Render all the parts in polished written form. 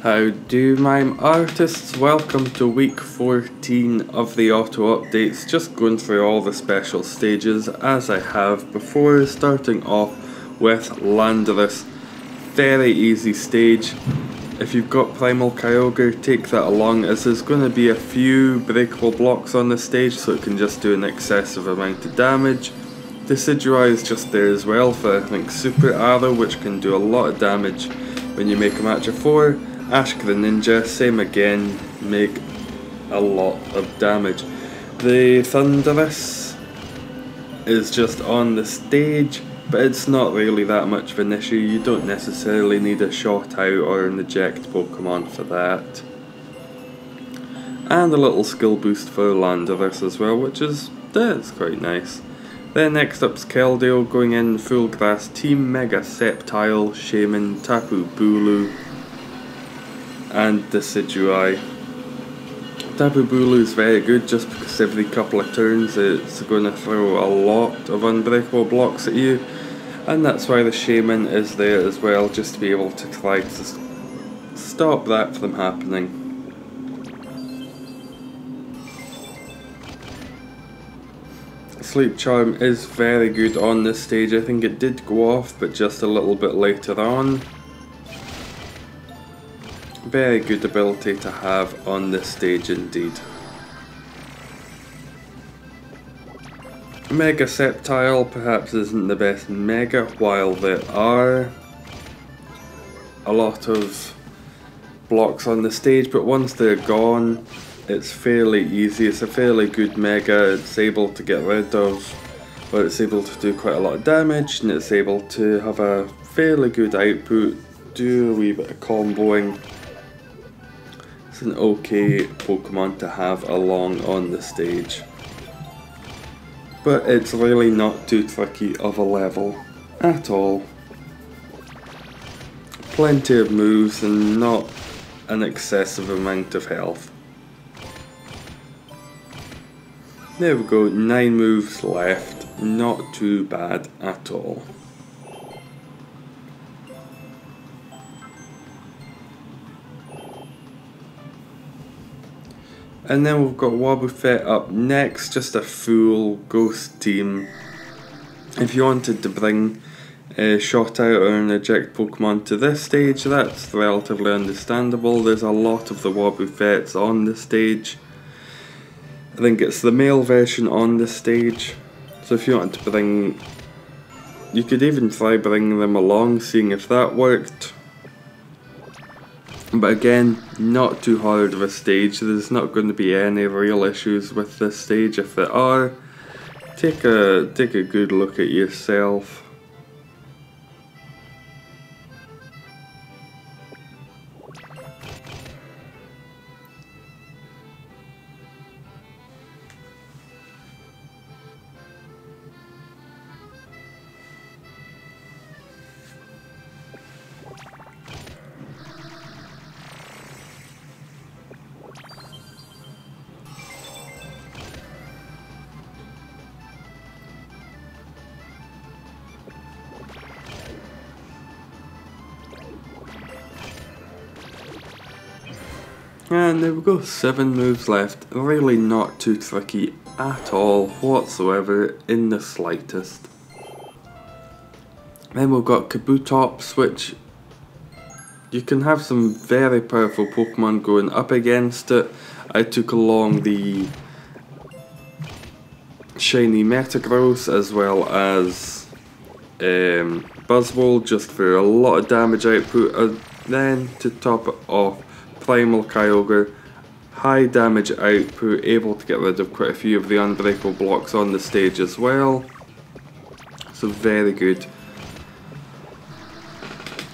How do Mime Artists? Welcome to week 14 of the auto updates, just going through all the special stages as I have before, starting off with Landorus. Very easy stage. If you've got Primal Kyogre, take that along, as there's going to be a few breakable blocks on the stage, so it can just do an excessive amount of damage. Decidueye is just there as well for, I think, Super Arrow, which can do a lot of damage when you make a match of 4. Ash Greninja, same again, make a lot of damage. The Thundurus is just on the stage, but it's not really that much of an issue. You don't necessarily need a Shot Out or an Eject Pokemon for that. And a little skill boost for Landorus as well, which is quite nice. Then next up's Keldeo, going in full grass team, Mega Sceptile, Shaman, Tapu Bulu, and Decidueye. Tapu Bulu is very good just because every couple of turns it's going to throw a lot of unbreakable blocks at you, and that's why the Shaman is there as well, just to be able to try to stop that from happening. Sleep Charm is very good on this stage. I think it did go off, but just a little bit later on. Very good ability to have on this stage indeed. Mega Sceptile perhaps isn't the best Mega, while there are a lot of blocks on the stage, but once they're gone, it's fairly easy. It's a fairly good Mega. It's able to get rid of, or it's able to do quite a lot of damage, and it's able to have a fairly good output, do a wee bit of comboing. It's an okay Pokemon to have along on the stage, but it's really not too tricky of a level at all. Plenty of moves and not an excessive amount of health. There we go, 9 moves left, not too bad at all. And then we've got Wobbuffet up next, just a full ghost team. If you wanted to bring a Shot Out or an Eject Pokemon to this stage, that's relatively understandable. There's a lot of the Wobbuffets on the stage. I think it's the male version on the stage, so if you wanted to bring, you could even try bringing them along, seeing if that worked. But again, not too hard of a stage. There's not going to be any real issues with this stage. If there are, take a good look at yourself. And there we go, 7 moves left. Really not too tricky at all whatsoever, in the slightest. Then we've got Kabutops, which you can have some very powerful Pokemon going up against it. I took along the shiny Metagross as well as Buzzwole, just for a lot of damage output, and then to top it off, Primal Kyogre, high damage output, able to get rid of quite a few of the unbreakable blocks on the stage as well. So very good.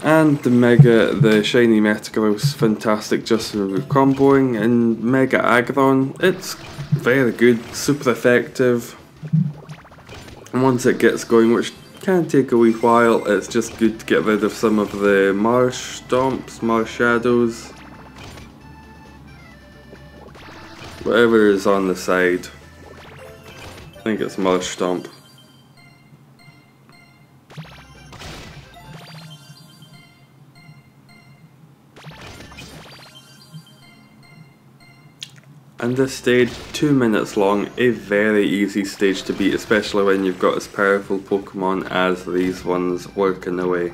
And the shiny Metagross, fantastic just for comboing. And Mega Aggron, it's very good, super effective. And once it gets going, which can take a wee while, it's just good to get rid of some of the Marsh Stomps, Marsh Shadows. Whatever is on the side. I think it's Marsh Stomp. And this stage, 2 minutes long, a very easy stage to beat, especially when you've got as powerful Pokemon as these ones working away.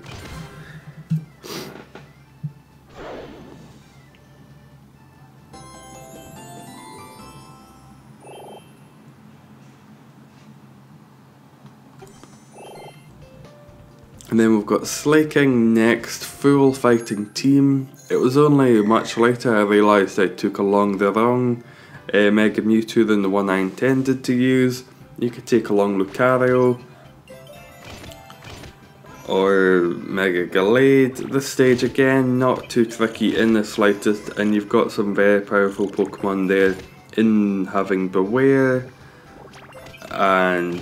And then we've got Slaking next, full fighting team. It was only much later I realised I took along the wrong Mega Mewtwo than the one I intended to use. You could take along Lucario or Mega Gallade. This stage again, not too tricky in the slightest, and you've got some very powerful Pokemon there in having Beware and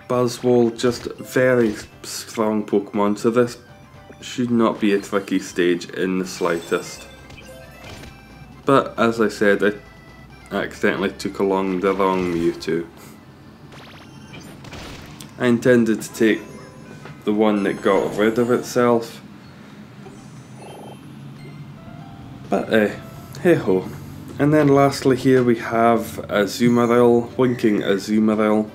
Buzzwole, just very strong Pokemon, so this should not be a tricky stage in the slightest. But as I said, I accidentally took along the wrong Mewtwo. I intended to take the one that got rid of itself, but hey ho. And then lastly here we have Azumarill, winking Azumarill.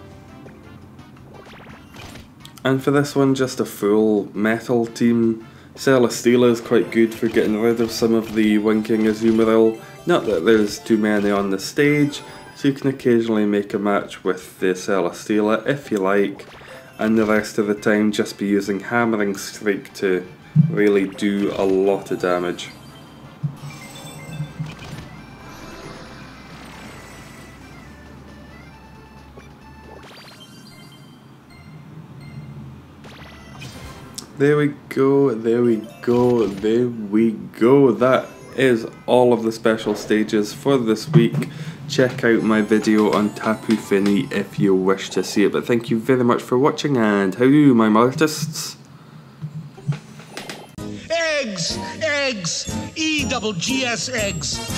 And for this one, just a full metal team. Celesteela is quite good for getting rid of some of the winking Azumarill. Not that there's too many on the stage, so you can occasionally make a match with the Celesteela if you like, and the rest of the time just be using Hammering Streak to really do a lot of damage. There we go, there we go, there we go. That is all of the special stages for this week. Check out my video on Tapu Fini if you wish to see it. But thank you very much for watching, and how do you, Mime Artists? Eggs! Eggs! E-double-G-S eggs!